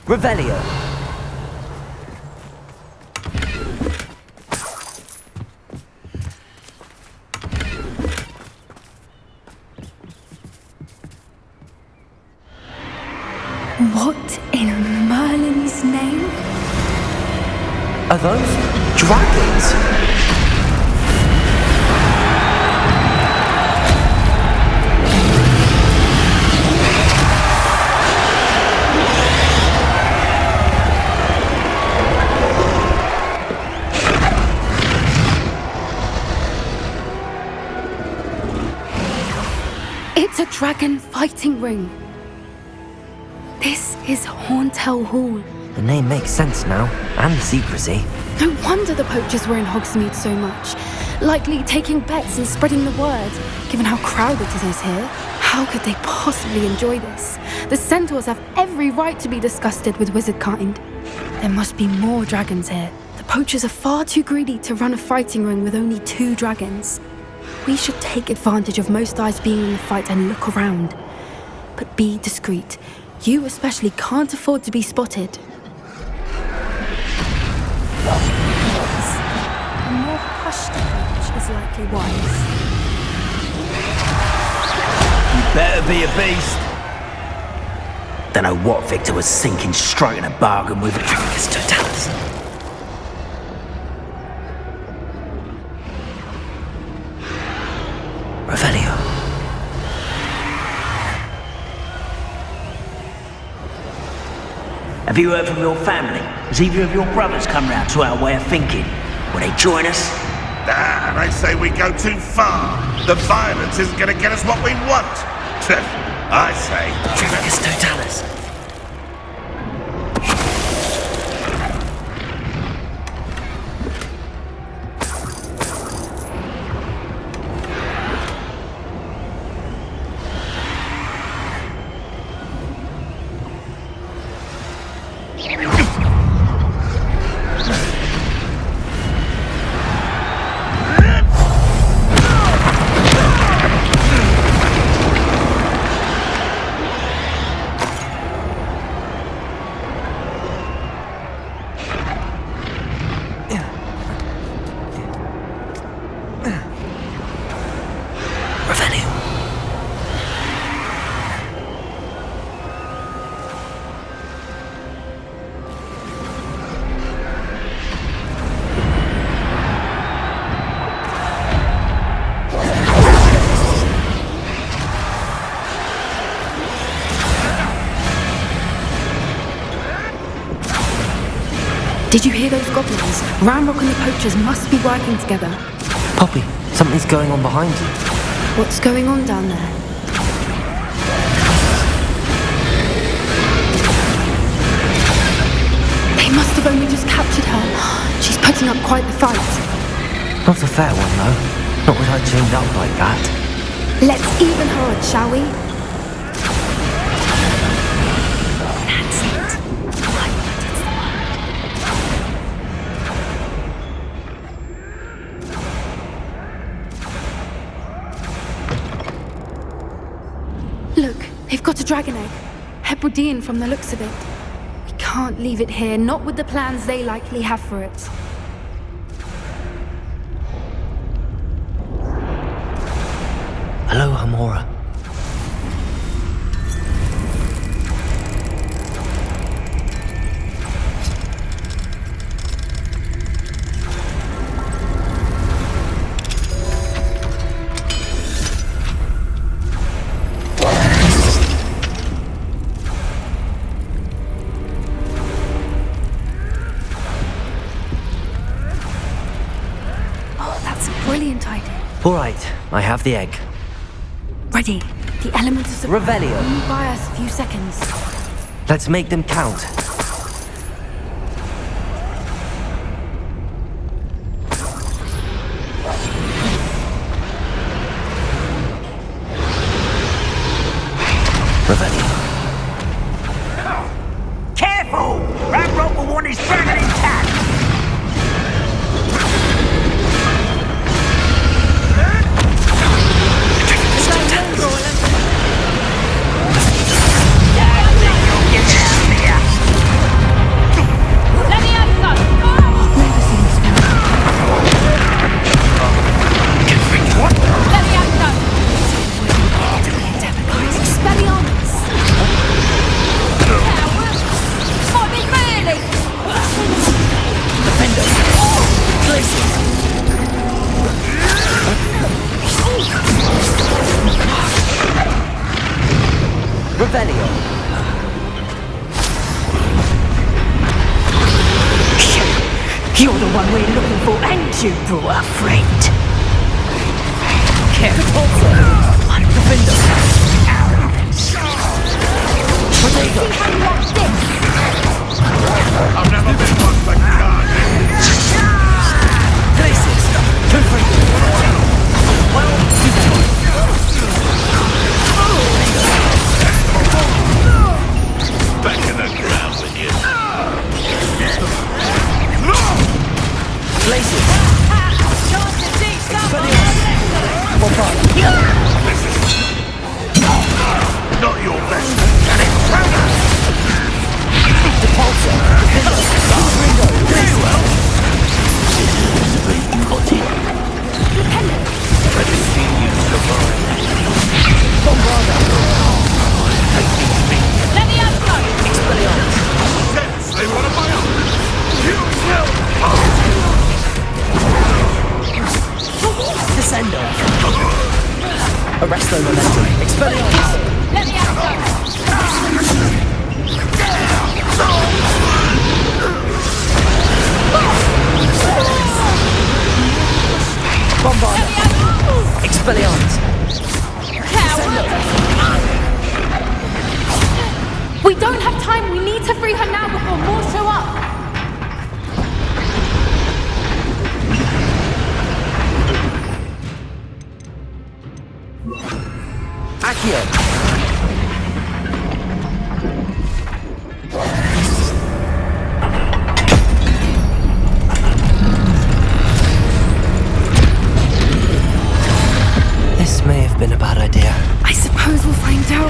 Revelio. What in Merlin's name? Are those dragons? It's a dragon fighting ring. This is Horntail Hall. The name makes sense now, and the secrecy. No wonder the poachers were in Hogsmeade so much. Likely taking bets and spreading the word, given how crowded it is here. How could they possibly enjoy this? The centaurs have every right to be disgusted with wizard kind. There must be more dragons here. The poachers are far too greedy to run a fighting ring with only 2 dragons. We should take advantage of most eyes being in the fight and look around. But be discreet. You especially can't afford to be spotted. A more hushed approach is likely wise. You better be a beast. Don't know what Victor was thinking, striking a bargain with Dracus Totalis. Revelio. Have you heard from your family? Has either of your brothers come round to our way of thinking? Will they join us? Nah, I say we go too far. The violence isn't gonna get us what we want. I say... Dracus Totalis. Did you hear those goblins? Ramrock and the poachers must be working together. Poppy, something's going on behind you. What's going on down there? They must have only just captured her. She's putting up quite the fight. Not a fair one, though. Not with her chained up like that. Let's even her odds, shall we? That's it. I thought it's the word. Look, they've got a dragon egg. Hebridean from the looks of it. We can't leave it here, not with the plans they likely have for it. Hello, Hamora. Oh, that's a brilliant idea. All right, I have the egg. Ready. The elements of surprise Revelio. only buy us a few seconds. Let's make them count. Revelio. Careful! Ramrock will want his dragon intact! Revelio. You're the one we're looking for, ain't you, poor friend? Catapulta. Defender. Potato. I've never been one for carnage. Places. Two free. Well, Back in the ground with you. places. Not your best mechanic. Depulsor. Ringo. Let's see you survive. Bombarda. Expelliarmus. They want to buy up. You will. Descendo. Arresto momentum. Expelliarmus. Bombarda. Expelliarmus. We don't have time. We need to free her now before more show up. Accio. This may have been a bad idea. I suppose we'll find out.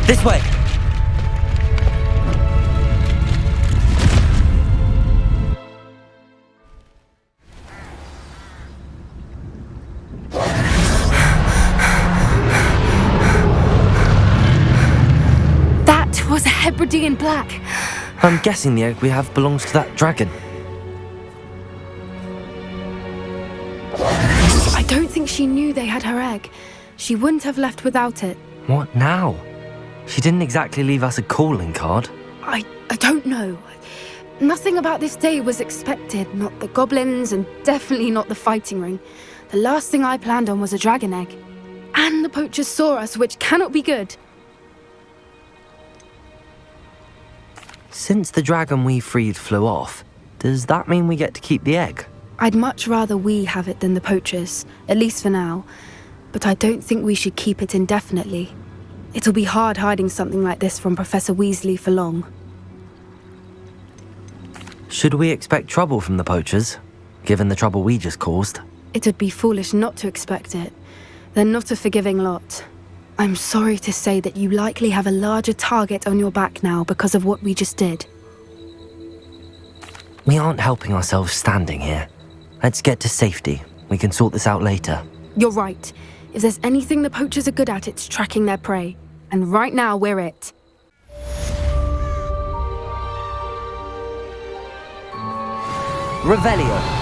This way. That was a Hebridean black. I'm guessing the egg we have belongs to that dragon. I don't think she knew they had her egg. She wouldn't have left without it. What now? She didn't exactly leave us a calling card. I don't know. Nothing about this day was expected. Not the goblins, and definitely not the fighting ring. The last thing I planned on was a dragon egg. And the poachers saw us, which cannot be good. Since the dragon we freed flew off, does that mean we get to keep the egg? I'd much rather we have it than the poachers, at least for now. But I don't think we should keep it indefinitely. It'll be hard hiding something like this from Professor Weasley for long. Should we expect trouble from the poachers, given the trouble we just caused? It would be foolish not to expect it. They're not a forgiving lot. I'm sorry to say that you likely have a larger target on your back now because of what we just did. We aren't helping ourselves standing here. Let's get to safety. We can sort this out later. You're right. If there's anything the poachers are good at, it's tracking their prey. And right now, we're it. Revelio.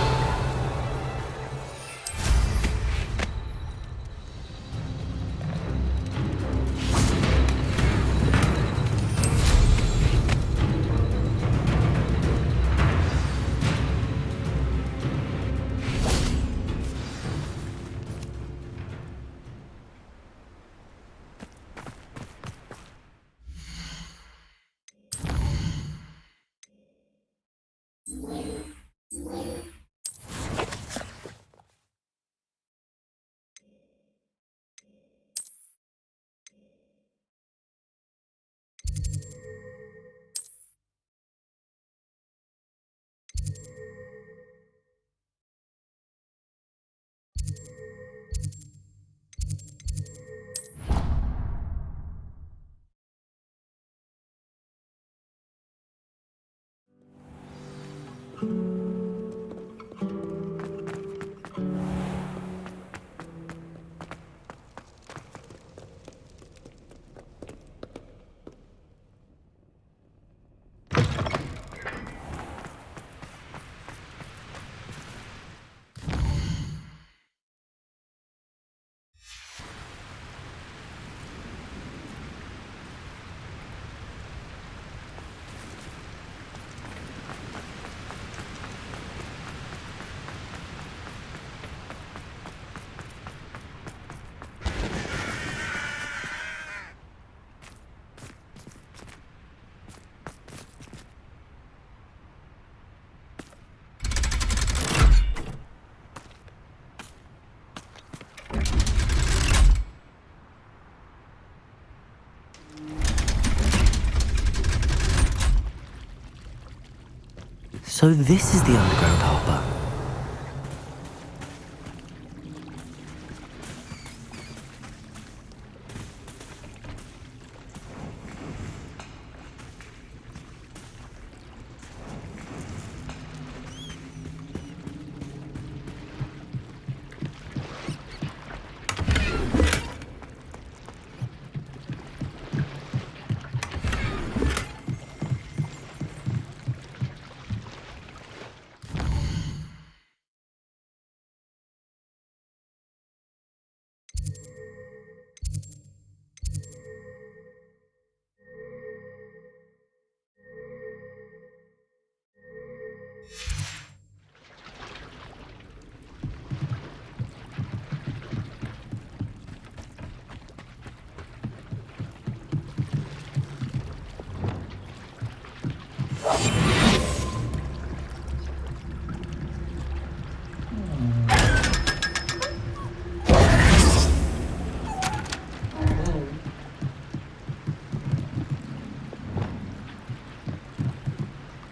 So this is the underground harbour.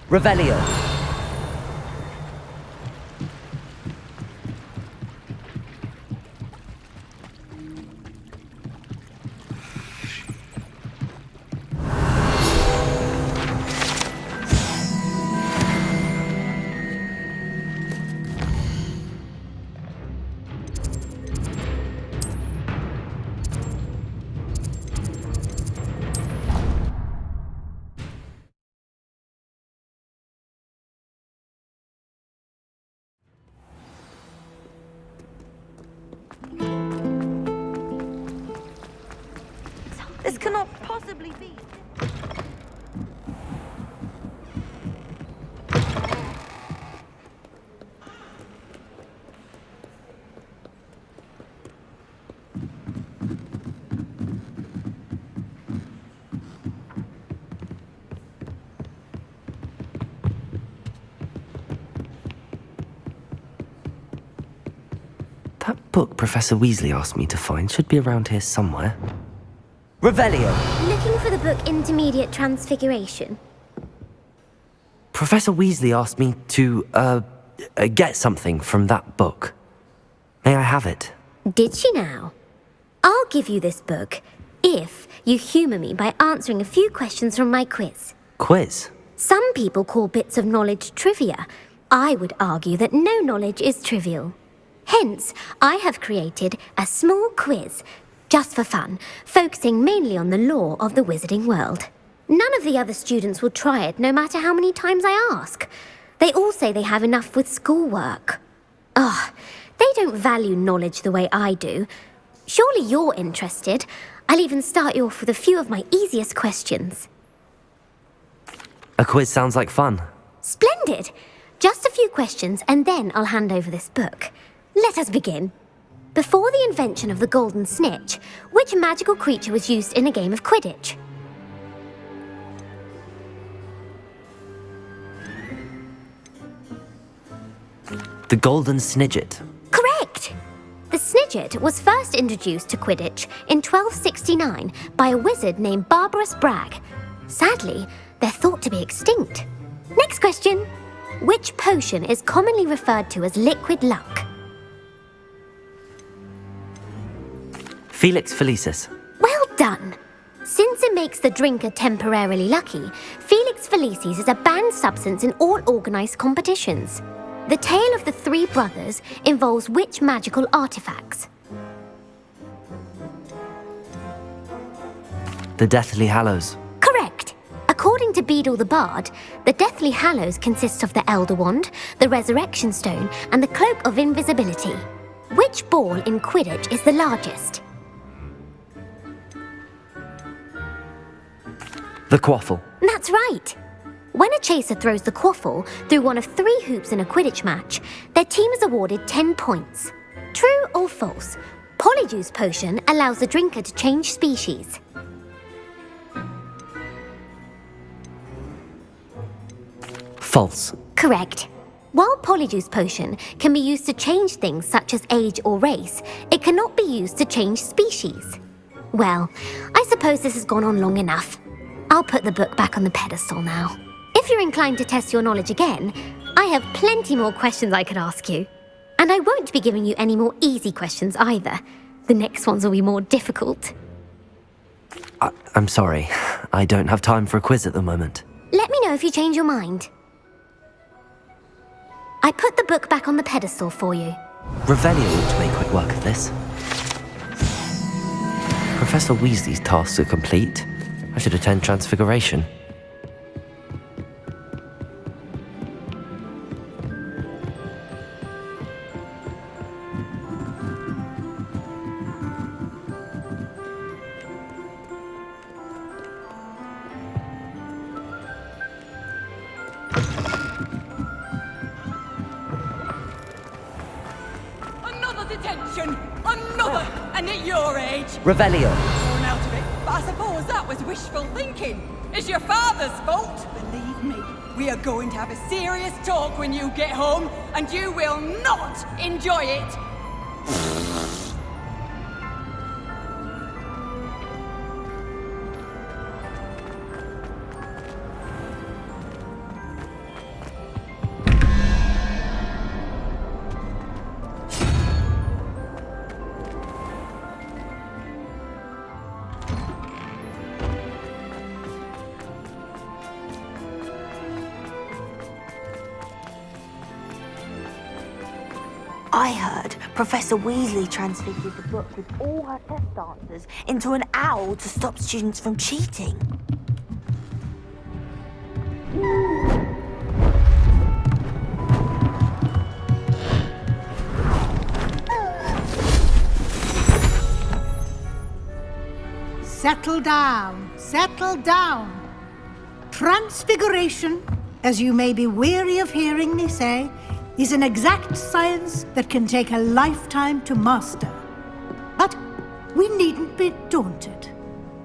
Revelio. This cannot possibly be. That book Professor Weasley asked me to find should be around here somewhere. Revelio. Looking for the book Intermediate Transfiguration? Professor Weasley asked me to, get something from that book. May I have it? Did she now? I'll give you this book if you humour me by answering a few questions from my quiz. Quiz? Some people call bits of knowledge trivia. I would argue that no knowledge is trivial. Hence, I have created a small quiz, just for fun, focusing mainly on the lore of the wizarding world. None of the other students will try it, no matter how many times I ask. They all say they have enough with schoolwork. They don't value knowledge the way I do. Surely you're interested. I'll even start you off with a few of my easiest questions. A quiz sounds like fun. Splendid! Just a few questions, and then I'll hand over this book. Let us begin. Before the invention of the golden snitch, which magical creature was used in a game of Quidditch? The Golden Snidget. Correct! The Snidget was first introduced to Quidditch in 1269 by a wizard named Barbarous Bragg. Sadly, they're thought to be extinct. Next question. Which potion is commonly referred to as liquid luck? Felix Felicis. Well done! Since it makes the drinker temporarily lucky, Felix Felicis is a banned substance in all organised competitions. The tale of the three brothers involves which magical artifacts? The Deathly Hallows. Correct! According to Beedle the Bard, the Deathly Hallows consists of the Elder Wand, the Resurrection Stone, and the Cloak of Invisibility. Which ball in Quidditch is the largest? The Quaffle. That's right! When a chaser throws the quaffle through one of 3 hoops in a Quidditch match, their team is awarded 10 points. True or false? Polyjuice Potion allows the drinker to change species. False. Correct. While Polyjuice Potion can be used to change things such as age or race, it cannot be used to change species. Well, I suppose this has gone on long enough. I'll put the book back on the pedestal now. If you're inclined to test your knowledge again, I have plenty more questions I could ask you. And I won't be giving you any more easy questions either. The next ones will be more difficult. I'm sorry. I don't have time for a quiz at the moment. Let me know if you change your mind. I put the book back on the pedestal for you. Revelio ought to make quick work of this. Professor Weasley's tasks are complete. I should attend Transfiguration. And at your age, Revelio. born out of it. But I suppose that was wishful thinking. It's your father's fault. Believe me, we are going to have a serious talk when you get home, and you will not enjoy it. I heard Professor Weasley transfigured the book with all her test answers into an owl to stop students from cheating. Settle down, settle down. Transfiguration, as you may be weary of hearing me say, is an exact science that can take a lifetime to master. But we needn't be daunted.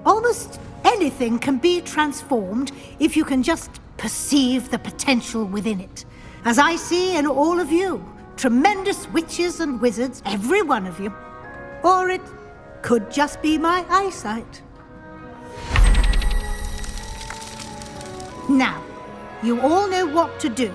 Almost anything can be transformed if you can just perceive the potential within it. As I see in all of you, tremendous witches and wizards, every one of you. Or it could just be my eyesight. Now, you all know what to do.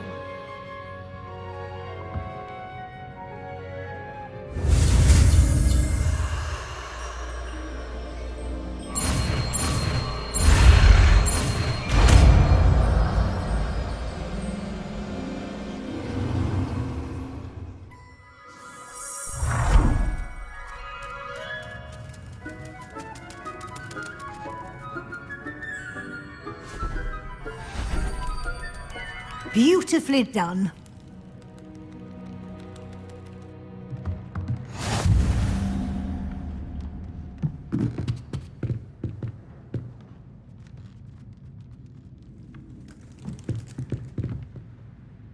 Beautifully done.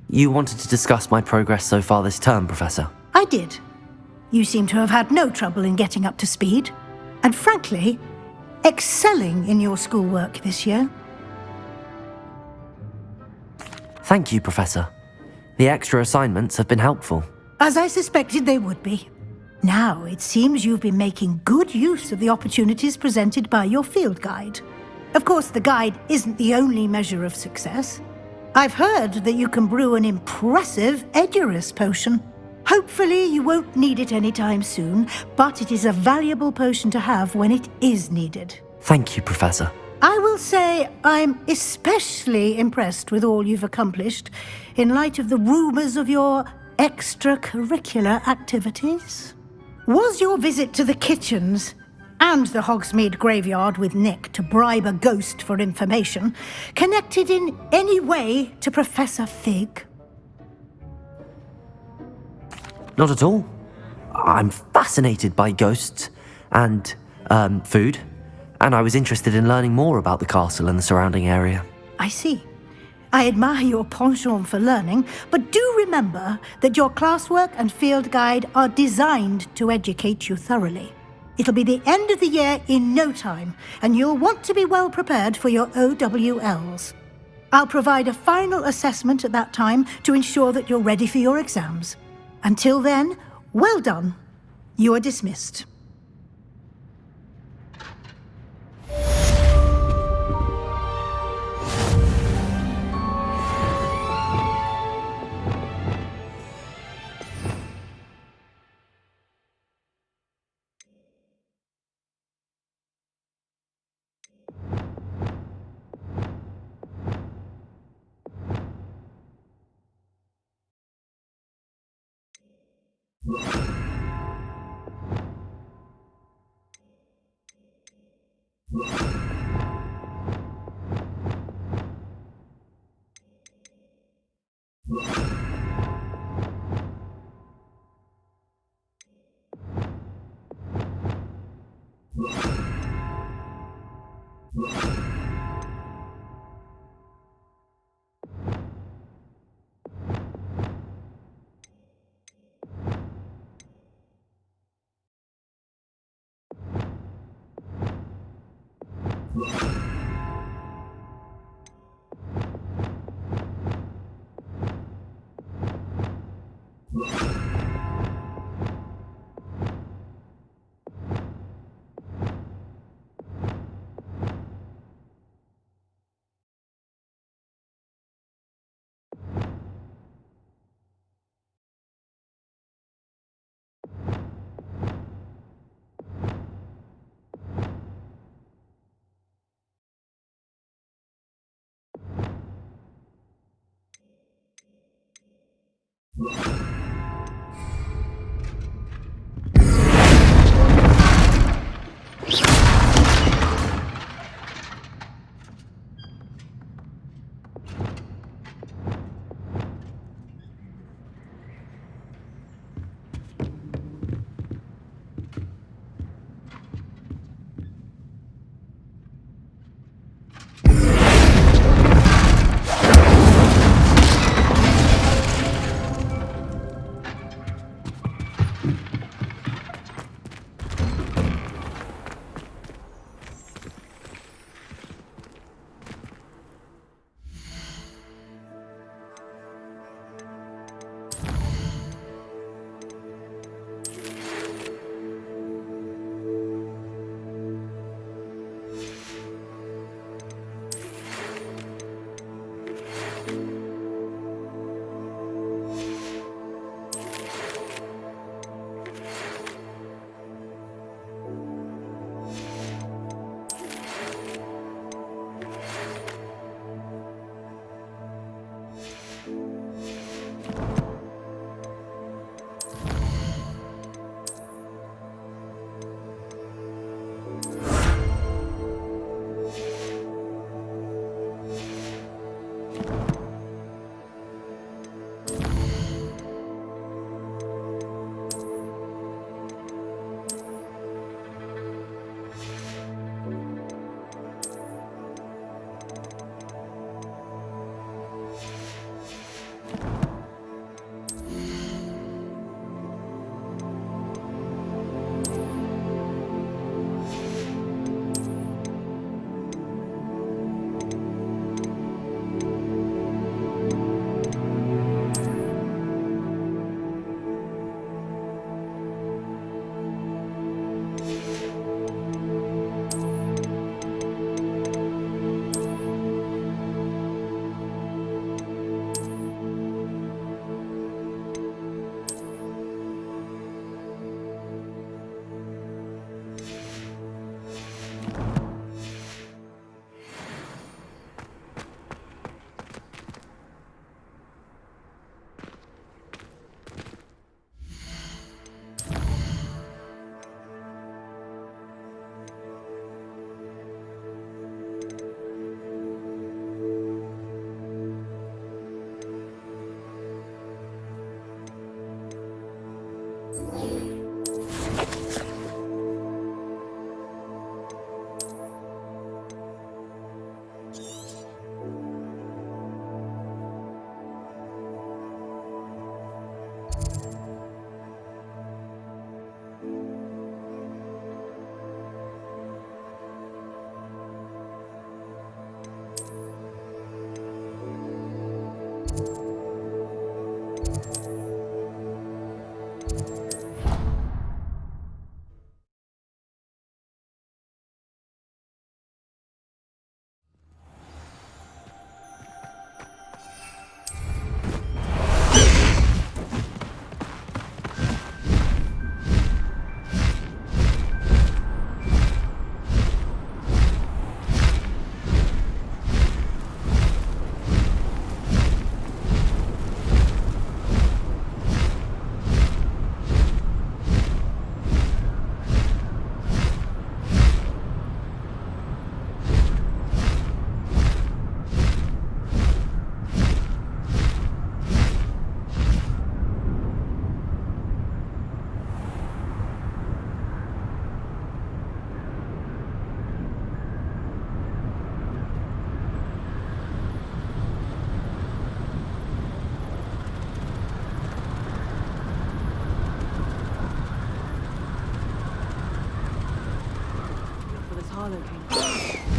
You wanted to discuss my progress so far this term, Professor? I did. You seem to have had no trouble in getting up to speed. And frankly, excelling in your schoolwork this year. Thank you, Professor. The extra assignments have been helpful. As I suspected they would be. Now, it seems you've been making good use of the opportunities presented by your field guide. Of course, the guide isn't the only measure of success. I've heard that you can brew an impressive Edurus potion. Hopefully, you won't need it anytime soon, but it is a valuable potion to have when it is needed. Thank you, Professor. I will say I'm especially impressed with all you've accomplished in light of the rumors of your extracurricular activities. Was your visit to the kitchens and the Hogsmeade graveyard with Nick to bribe a ghost for information connected in any way to Professor Fig? Not at all. I'm fascinated by ghosts and, food. And I was interested in learning more about the castle and the surrounding area. I see. I admire your penchant for learning, but do remember that your classwork and field guide are designed to educate you thoroughly. It'll be the end of the year in no time, and you'll want to be well prepared for your OWLs. I'll provide a final assessment at that time to ensure that you're ready for your exams. Until then, well done. You are dismissed.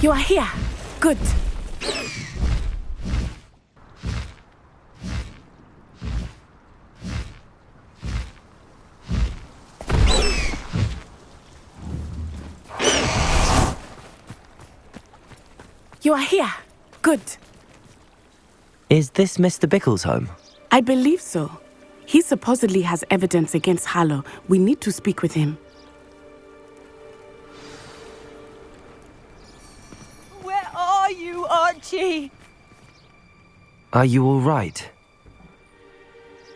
You are here. Good. You are here. Good. Is this Mr. Bickle's home? I believe so. He supposedly has evidence against Harlow. We need to speak with him. Where are you, Archie? Are you all right?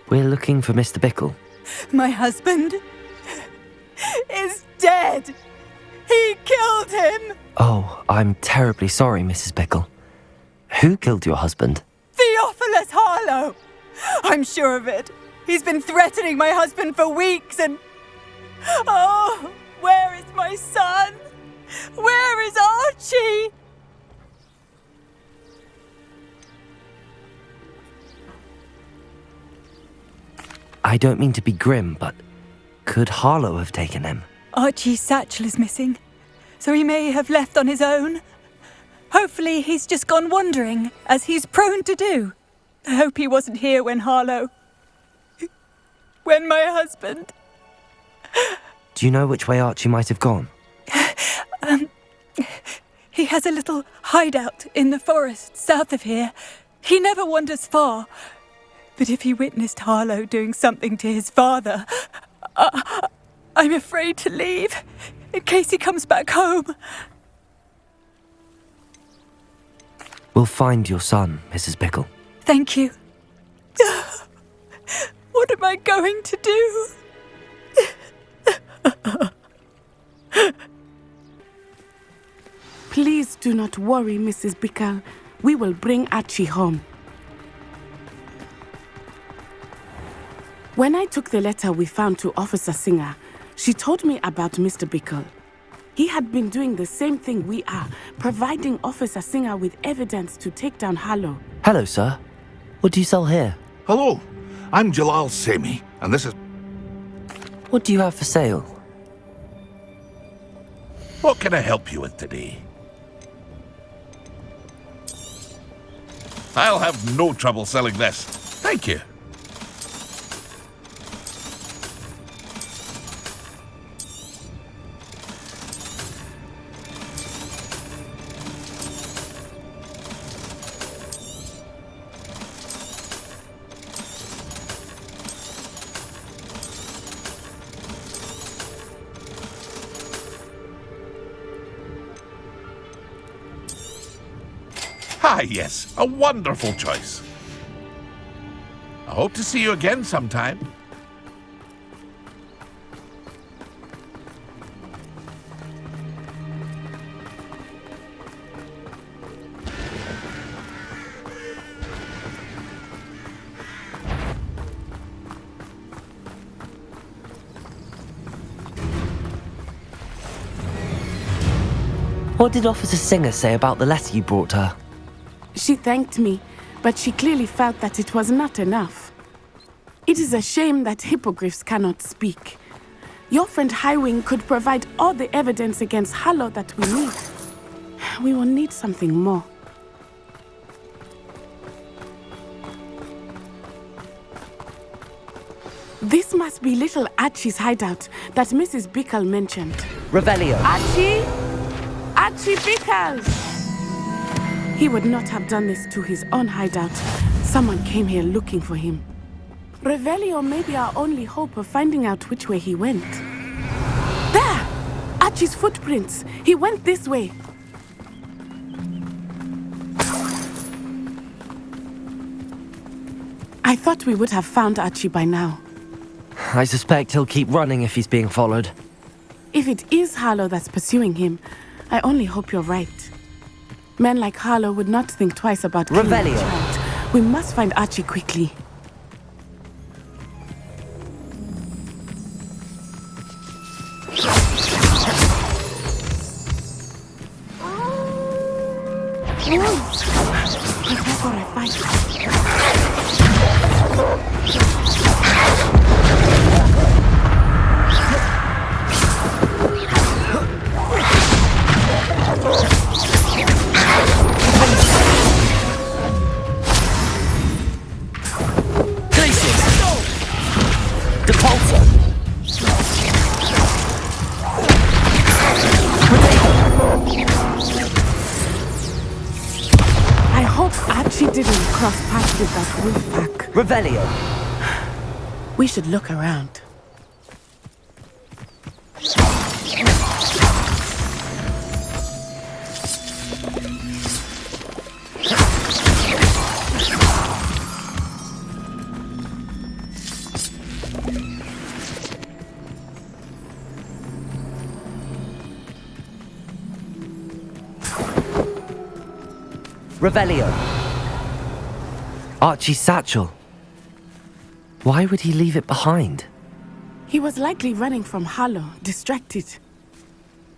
We're looking for Mr. Bickle. My husband is dead. He killed him. Oh, I'm terribly sorry, Mrs. Bickle. Who killed your husband? Theophilus Harlow. I'm sure of it. He's been threatening my husband for weeks and... Oh, where is my son? Where is Archie? I don't mean to be grim, but could Harlow have taken him? Archie's satchel is missing, so he may have left on his own. Hopefully he's just gone wandering, as he's prone to do. I hope he wasn't here when when my husband... Do you know which way Archie might have gone? He has a little hideout in the forest south of here. He never wanders far. But if he witnessed Harlow doing something to his father, I'm afraid to leave, in case he comes back home. We'll find your son, Mrs. Bickle. Thank you. What am I going to do? Please do not worry, Mrs. Bickle. We will bring Archie home. When I took the letter we found to Officer Singer, she told me about Mr. Bickle. He had been doing the same thing we are, providing Officer Singer with evidence to take down Harlow. Hello, sir. What do you sell here? Hello, I'm Jalal Semi, and this is... What do you have for sale? What can I help you with today? I'll have no trouble selling this. Thank you. Ah, yes, a wonderful choice. I hope to see you again sometime. What did Officer Singer say about the letter you brought her? She thanked me, but she clearly felt that it was not enough. It is a shame that hippogriffs cannot speak. Your friend Highwing could provide all the evidence against Harlow that we need. We will need something more. This must be little Archie's hideout that Mrs. Bickle mentioned. Revelio. Archie! Archie Bickle! He would not have done this to his own hideout. Someone came here looking for him. Revelio may be our only hope of finding out which way he went. There! Archie's footprints. He went this way. I thought we would have found Archie by now. I suspect he'll keep running if he's being followed. If it is Harlow that's pursuing him, I only hope you're right. Men like Harlow would not think twice about killing a Revelio. child. We must find Archie quickly. Before I fight. cross paths with that wolf pack. Revelio. We should look around. Revelio. Archie's satchel. Why would he leave it behind? He was likely running from Harlow, distracted.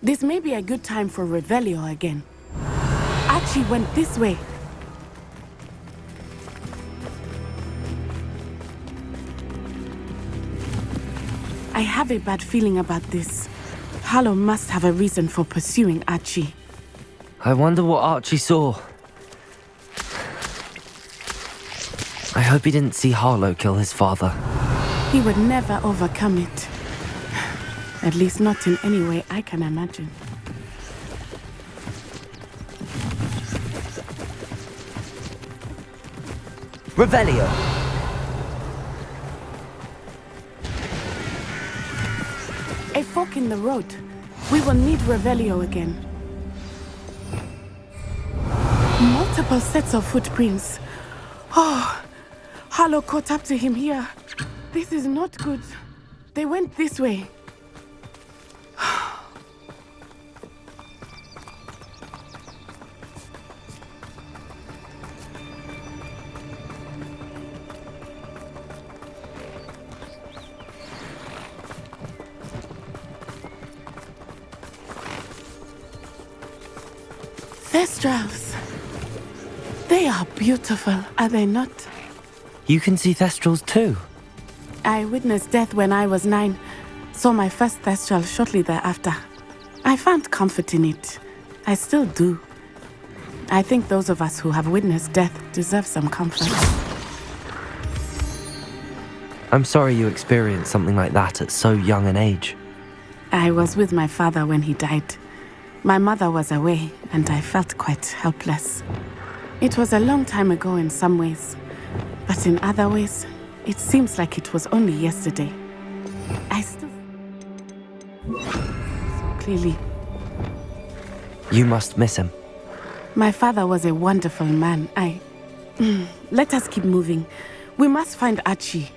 This may be a good time for Revelio again. Archie went this way. I have a bad feeling about this. Harlow must have a reason for pursuing Archie. I wonder what Archie saw. I hope he didn't see Harlow kill his father. He would never overcome it. At least not in any way I can imagine. Revelio. A fork in the road. We will need Revelio again. Multiple sets of footprints. Oh, Harlow caught up to him here. This is not good. They went this way. Thestrals. They are beautiful, are they not? You can see Thestrals too. I witnessed death when I was 9. Saw my first Thestral shortly thereafter. I found comfort in it. I still do. I think those of us who have witnessed death deserve some comfort. I'm sorry you experienced something like that at so young an age. I was with my father when he died. My mother was away, and I felt quite helpless. It was a long time ago in some ways, but in other ways, it seems like it was only yesterday. I still... so clearly. You must miss him. My father was a wonderful man. Let us keep moving. We must find Archie.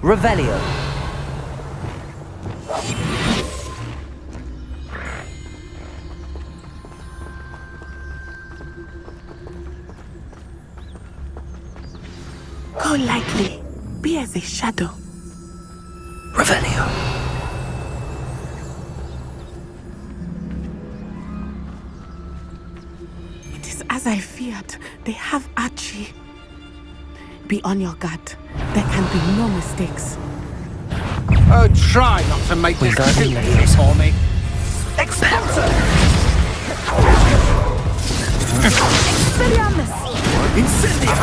Revelio. Go lightly. Be as a shadow. Revelio. It is as I feared. They have Archie. Be on your guard. There can be no mistakes. Oh, try not to make this too easy for me. Expulsor! Expelliarmus! Incendia!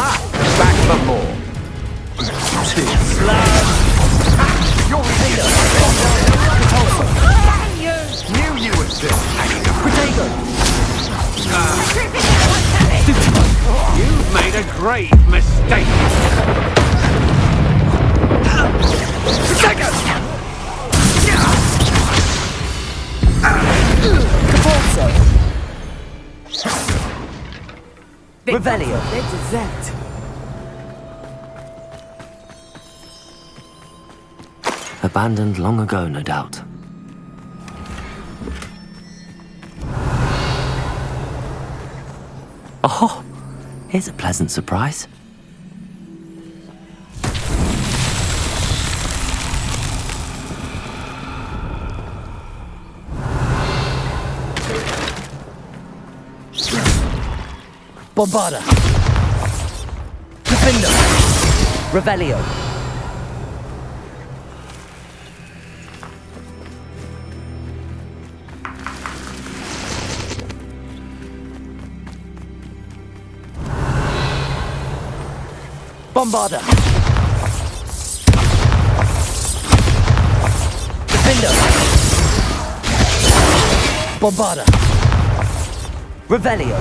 Back for more. You're leader! Knew you would sit hanging up. Potato! You've made a grave mistake. Revelio. They desert. Abandoned long ago, no doubt. Oh, here's a pleasant surprise. Bombarda. Defender. Revelio. Bombarda! Defender! Bombarda! Revelio!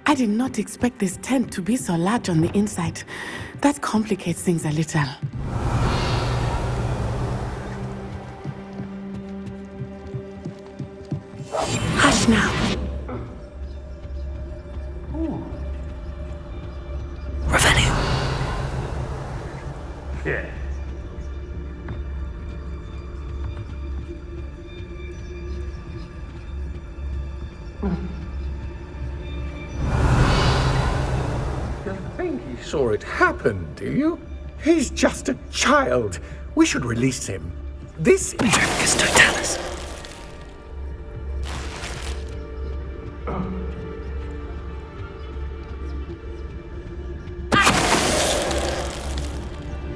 I did not expect this tent to be so large on the inside. That complicates things a little. Hush now. Revelio. Yeah. You think he saw it happen, do you? He's just a child. We should release him. This is... Magnificus Totalis.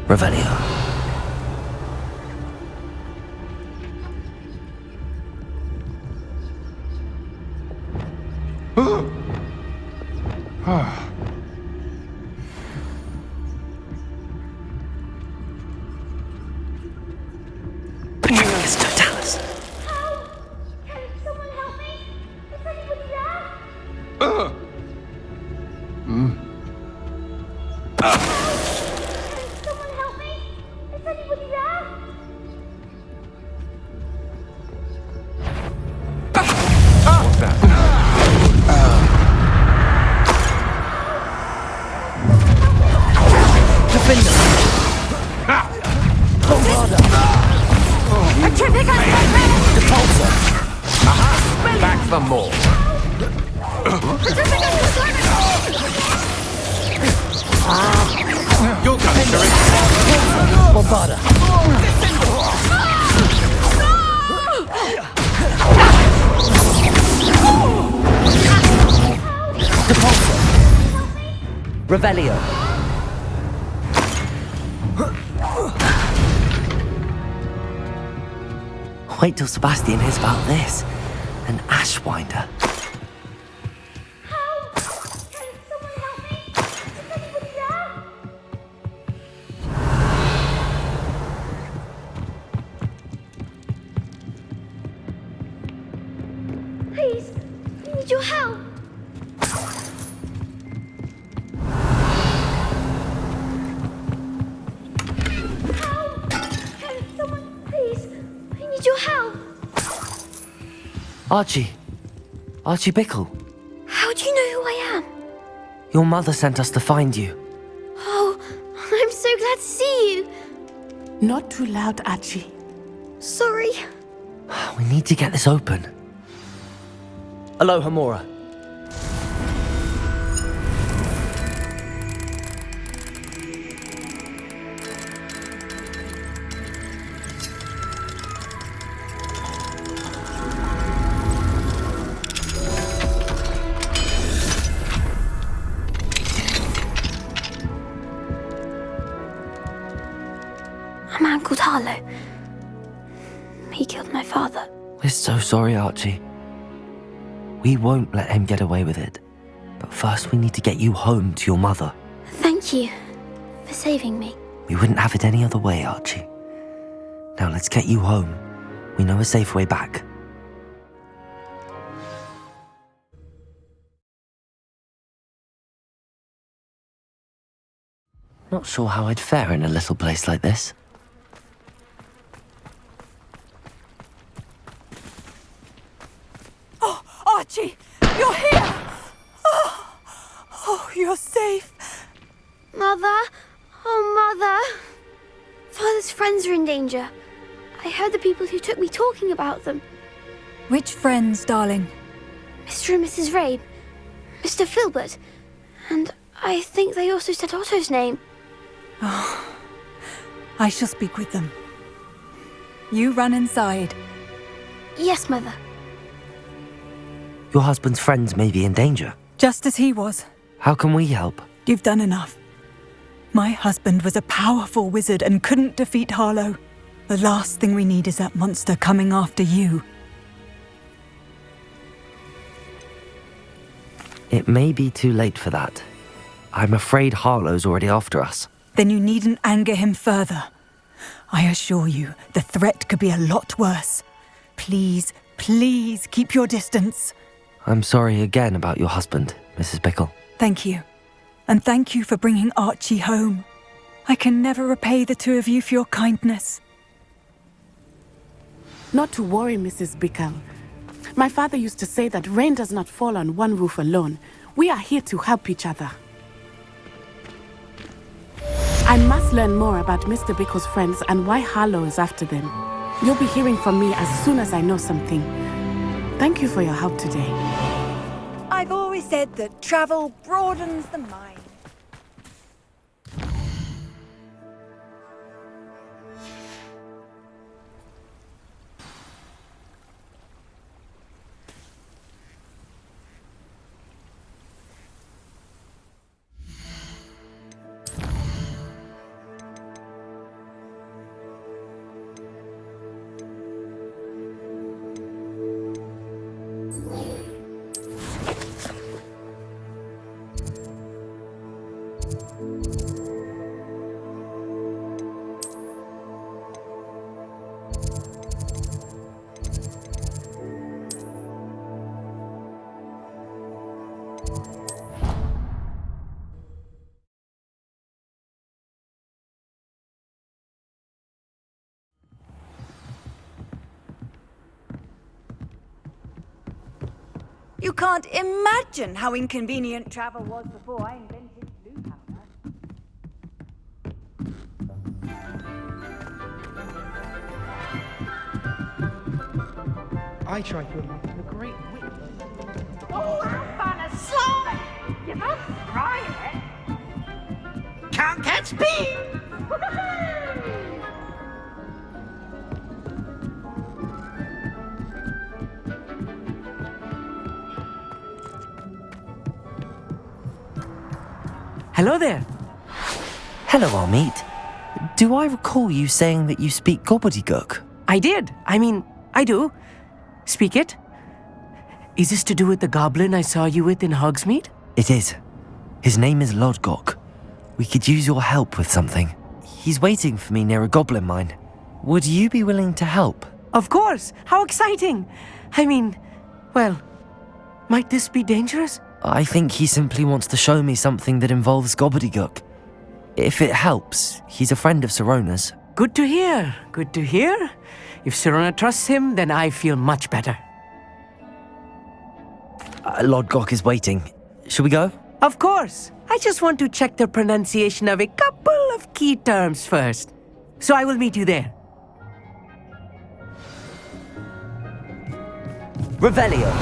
Revelio. Magnificus Totalis. Can someone help me? Is anybody there? Can someone help me? Is anybody there? What's that? Defender! Bombarda! Depulsor! Back for more. You'll go, Sherry. Bombarda! Depulsor! Revelio! Wait till Sebastian hears about this. An Ashwinder. Help! Can someone help me? Is anybody there? Please, I need your help. Help! Can someone, please? I need your help. Archie. Archie Bickle. How do you know who I am? Your mother sent us to find you. Oh, I'm so glad to see you. Not too loud, Archie. Sorry. We need to get this open. Aloha Mora. A man called Harlow. He killed my father. We're so sorry, Archie. We won't let him get away with it. But first we need to get you home to your mother. Thank you for saving me. We wouldn't have it any other way, Archie. Now let's get you home. We know a safe way back. Not sure how I'd fare in a little place like this. Oh, Archie, you're here! Oh, you're safe. Mother? Oh, Mother. Father's friends are in danger. I heard the people who took me talking about them. Which friends, darling? Mr. and Mrs. Rabe, Mr. Filbert, and I think they also said Otto's name. Oh, I shall speak with them. You run inside. Yes, Mother. Your husband's friends may be in danger. Just as he was. How can we help? You've done enough. My husband was a powerful wizard and couldn't defeat Harlow. The last thing we need is that monster coming after you. It may be too late for that. I'm afraid Harlow's already after us. Then you needn't anger him further. I assure you, the threat could be a lot worse. Please, please keep your distance. I'm sorry again about your husband, Mrs. Bickle. Thank you. And thank you for bringing Archie home. I can never repay the two of you for your kindness. Not to worry, Mrs. Bickle. My father used to say that rain does not fall on one roof alone. We are here to help each other. I must learn more about Mr. Bickle's friends and why Harlow is after them. You'll be hearing from me as soon as I know something. Thank you for your help today. I've always said that travel broadens the mind. You can't imagine how inconvenient travel was before I invented blue powder. I tried to imagine a great wit. Oh, how fun a slide! You must try it. Can't catch me! Hello there. Hello, Armeet. Do I recall you saying that you speak gobbledygook? I did. I do. Speak it. Is this to do with the goblin I saw you with in Hogsmeade? It is. His name is Lodgok. We could use your help with something. He's waiting for me near a goblin mine. Would you be willing to help? Of course. How exciting. Well, might this be dangerous? I think he simply wants to show me something that involves gobbledygook. If it helps, he's a friend of Sirona's. Good to hear. Good to hear. If Sirona trusts him, then I feel much better. Lodgok is waiting. Shall we go? Of course. I just want to check the pronunciation of a couple of key terms first. So I will meet you there. Revelio.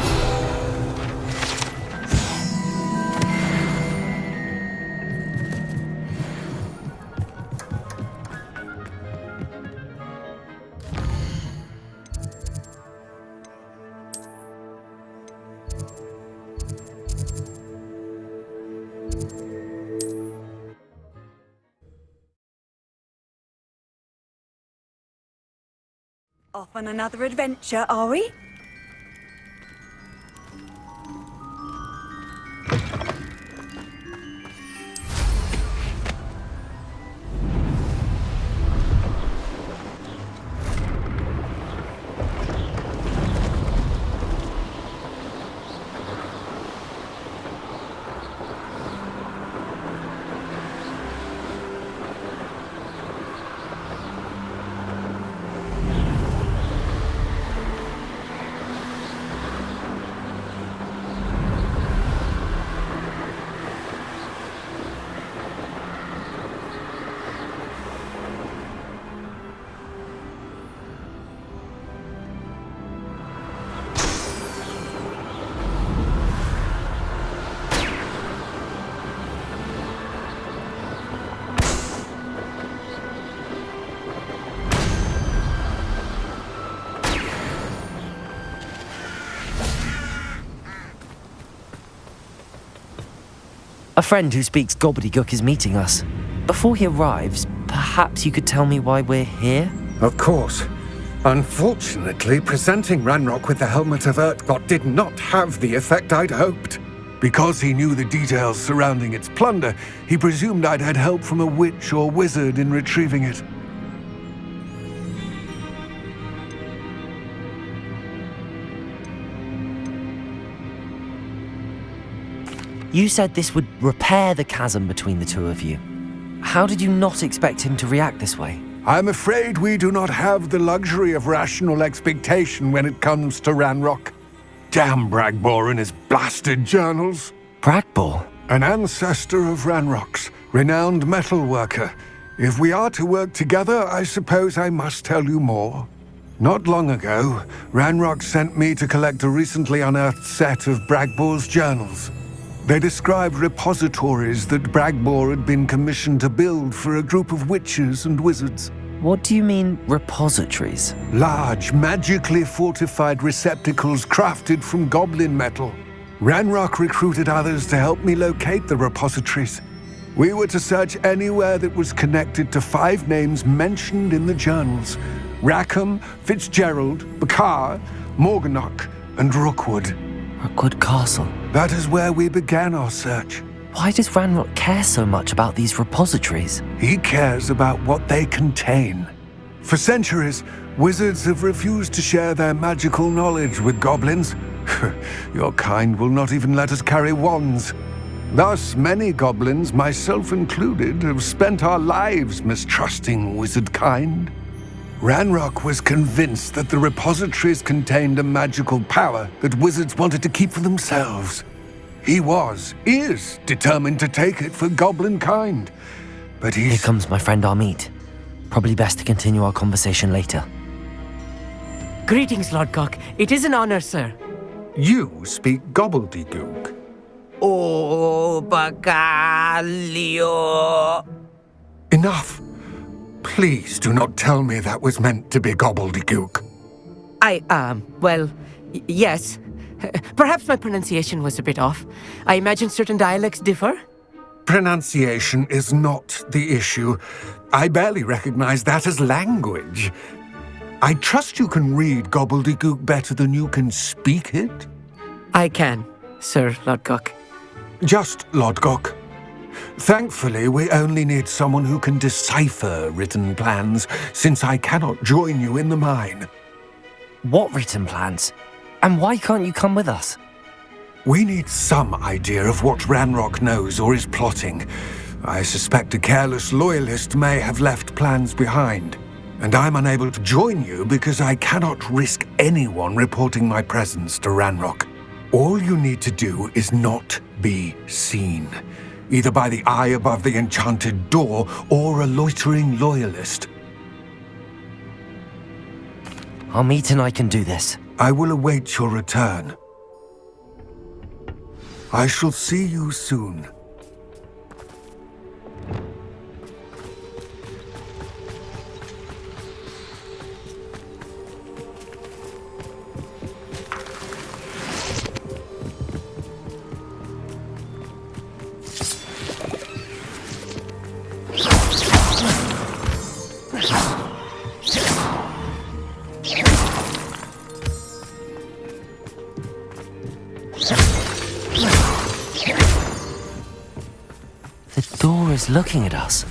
Off on another adventure, are we? A friend who speaks gobbledygook is meeting us. Before he arrives, perhaps you could tell me why we're here? Of course. Unfortunately, presenting Ranrock with the Helmet of Urtkot did not have the effect I'd hoped. Because he knew the details surrounding its plunder, he presumed I'd had help from a witch or wizard in retrieving it. You said this would repair the chasm between the two of you. How did you not expect him to react this way? I'm afraid we do not have the luxury of rational expectation when it comes to Ranrock. Damn Bragbor and his blasted journals. Bragbor? An ancestor of Ranrock's, renowned metal worker. If we are to work together, I suppose I must tell you more. Not long ago, Ranrock sent me to collect a recently unearthed set of Bragbor's journals. They described repositories that Bragbor had been commissioned to build for a group of witches and wizards. What do you mean, repositories? Large, magically fortified receptacles crafted from goblin metal. Ranrock recruited others to help me locate the repositories. We were to search anywhere that was connected to 5 names mentioned in the journals: Rackham, Fitzgerald, Bakar, Morganach, and Rookwood. Rookwood Castle. That is where we began our search. Why does Ranrock care so much about these repositories? He cares about what they contain. For centuries, wizards have refused to share their magical knowledge with goblins. Your kind will not even let us carry wands. Thus, many goblins, myself included, have spent our lives mistrusting wizard kind. Ranrock was convinced that the repositories contained a magical power that wizards wanted to keep for themselves. He is determined to take it for goblin kind. But Here comes my friend Amit. Probably best to continue our conversation later. Greetings, Lord Cock. It is an honor, sir. You speak gobbledygook. Oh, Bacalio. Enough. Please do not tell me that was meant to be gobbledygook. Yes. Perhaps my pronunciation was a bit off. I imagine certain dialects differ. Pronunciation is not the issue. I barely recognize that as language. I trust you can read gobbledygook better than you can speak it? I can, Sir Lodgok. Just Lodgok. Thankfully, we only need someone who can decipher written plans, since I cannot join you in the mine. What written plans? And why can't you come with us? We need some idea of what Ranrock knows or is plotting. I suspect a careless loyalist may have left plans behind. And I'm unable to join you because I cannot risk anyone reporting my presence to Ranrock. All you need to do is not be seen, either by the eye above the enchanted door or a loitering loyalist. Amit and I can do this. I will await your return. I shall see you soon. The door is looking at us.